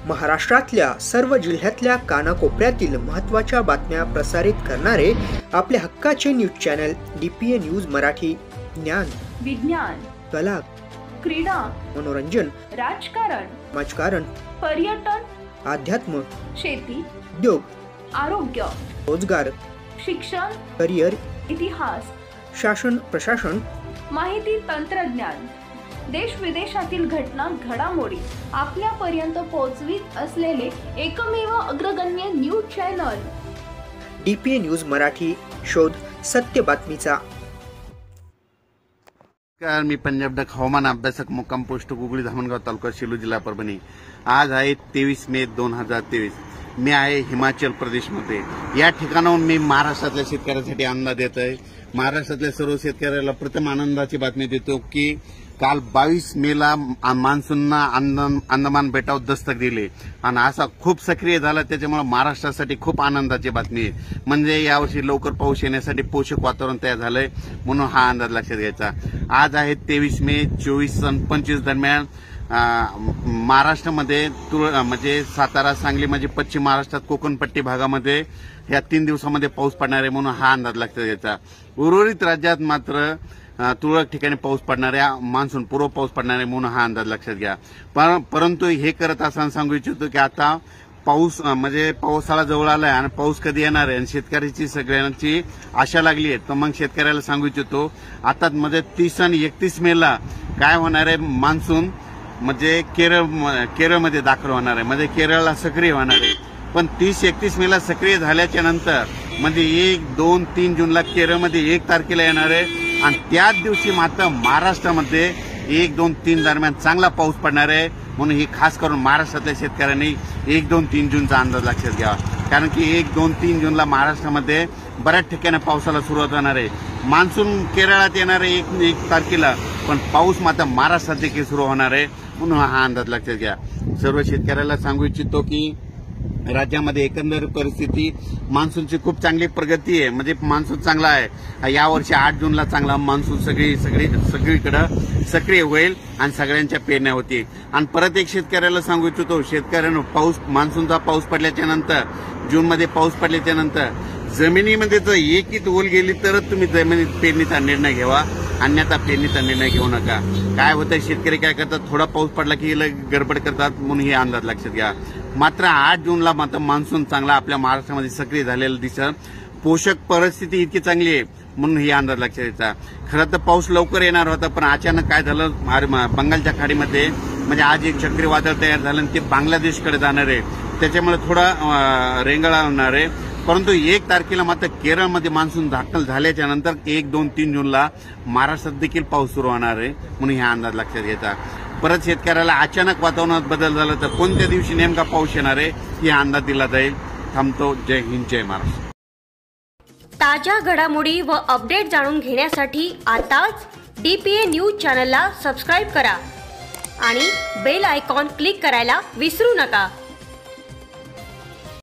महाराष्ट्रातल्या सर्व जिल्ह्यातल्या कानाकोपऱ्यातील महत्त्वाच्या बातम्या प्रसारित करणारे आपले हक्काचे news channel DPA news Marathi. ज्ञान, विज्ञान, कला, क्रीडा, मनोरंजन, राजकारण, समाजकारण, पर्यटन, अध्यात्म, शेती, उद्योग, आरोग्य, रोजगार, शिक्षण, करिअर, इतिहास, शासन प्रशासन, माहिती तंत्रज्ञान, देश विदेशातील घटना घडामोडी आपल्यापर्यंत पोहोचवित असलेले एकमेव अग्रगण्य news channel DPA news Marathi. शोध सत्य बातमीचा. मी पंजाब डक हवामान अभ्यासक मुक्काम पोस्ट गुगळी धामणगाव तालुका सेलू जिल्हा परभणी. आज आहे 23 मे 2023. मी आहे हिमाचल प्रदेशमध्ये. या ठिकाणाहून मी महाराष्ट्रातल्या शेतकऱ्यांसाठी अंदाज देत आहे. महाराष्ट्रातल्या सर्व शेतकऱ्याला प्रथम आनंदाची बातमी देतो की काल 22 मेला मान्सूननं अंदमान बेटावर दस्तक दिली आणि असा खूप सक्रिय झाला. त्याच्यामुळे महाराष्ट्रासाठी खूप आनंदाची बातमी आहे. म्हणजे यावर्षी लवकर पाऊस येण्यासाठी पोषक वातावरण तयार झालंय म्हणून हा अंदाज लक्षात घ्यायचा. आज आहे 23 मे 24 आणि 25 दरम्यान महाराष्ट्रामध्ये म्हणजे सातारा, सांगली म्हणजे पश्चिम महाराष्ट्रात कोकणपट्टी भागामध्ये या 3 दिवसामध्ये पाऊस पडणार आहे म्हणून हा अंदाज लक्षात घ्यायचा. उर्वरित राज्यात मात्र तुरळक ठिकाणी पाऊस पडणार आहे, मान्सून पूर्व पाऊस पडणार आहे म्हणून हा अंदाज लक्षात घ्या. परंतु हे करत असताना सांगू इच्छितो की आता पाऊस म्हणजे पावसाळा जवळ आलाय आणि पाऊस कधी येणार आहे आणि शेतकऱ्याची सगळ्यांची आशा लागली आहे. तर मग शेतकऱ्याला सांगू इच्छितो आता मध्ये 30 आणि 31 मेला काय होणार आहे, मान्सून म्हणजे केरळमध्ये दाखल होणार आहे, म्हणजे केरळला सक्रिय होणार आहे. पण 30-31 मेला सक्रिय झाल्याच्या नंतर म्हणजे 1, 2, 3 जूनला केरळमध्ये 1 तारखेला येणार आहे आणि त्याच दिवशी मात्र महाराष्ट्रामध्ये 1, 2, 3 दरम्यान चांगला पाऊस पडणार आहे. म्हणून ही खास करून महाराष्ट्रातल्या शेतकऱ्यांनी 1, 2, 3 जूनचा अंदाज लक्षात घ्यावा. कारण की 1, 2, 3 जूनला महाराष्ट्रामध्ये बऱ्याच ठिकाणी पावसाला सुरुवात होणार आहे. मान्सून केरळात येणार आहे 1 तारखेला, पण पाऊस मात्र महाराष्ट्रात देखील सुरू होणार आहे म्हणून हा अंदाज लक्षात घ्या. सर्व शेतकऱ्याला सांगू इच्छितो की राज्यामध्ये एकंदर परिस्थिती मान्सूनची खूप चांगली प्रगती आहे. म्हणजे मान्सून चांगला आहे. यावर्षी 8 जूनला चांगला मान्सून सगळीकडे सक्रिय होईल आणि सगळ्यांच्या पेरण्या होतील. आणि परत एक शेतकऱ्याला सांगू इच्छितो, शेतकऱ्यांना मान्सूनचा पाऊस पडल्याच्या नंतर, जूनमध्ये पाऊस पडल्याच्या नंतर जमिनीमध्ये जर एकही ओल गेली तरच तुम्ही जमिनीत पेरणीचा निर्णय घ्यावा, अन्यथा पेरणीचा निर्णय घेऊ नका. काय होतं, शेतकरी काय करतात, थोडा पाऊस पडला की गडबड करतात म्हणून हे अंदाज लक्षात घ्या. मात्र 8 जूनला मात्र मान्सून चांगला आपल्या महाराष्ट्रामध्ये सक्रिय झालेला दिसत. पोषक परिस्थिती इतकी चांगली आहे म्हणून ही अंदाज लक्षात घ्यायचा. खरं तर पाऊस लवकर येणार होता, पण अचानक काय झालं, बंगालच्या खाडीमध्ये म्हणजे आज एक चक्रीवादळ तयार झालं आणि ते बांगलादेशकडे जाणार आहे. त्याच्यामुळे थोडा रेंगाळा होणार आहे. परंतु 1 तारखेला मात्र केरळमध्ये मान्सून दाखल झाल्याच्या नंतर 1, 2, 3 जूनला महाराष्ट्रात देखील पाऊस सुरू होणार आहे म्हणून हा अंदाज लक्षात घ्यायचा. परत शेतकऱ्याला अचानक वातावरणात बदल झाला तर कोणत्या दिवशी नेमका पाऊस येणार आहे हा अंदाज दिला जाईल. थांबतो. जय हिंद, जय महाराष्ट्र. ताज्या घडामोडी व अपडेट जाणून घेण्यासाठी आताच डीपीए न्यूज चॅनलला सबस्क्राईब करा आणि बेल आयकॉन क्लिक करायला विसरू नका.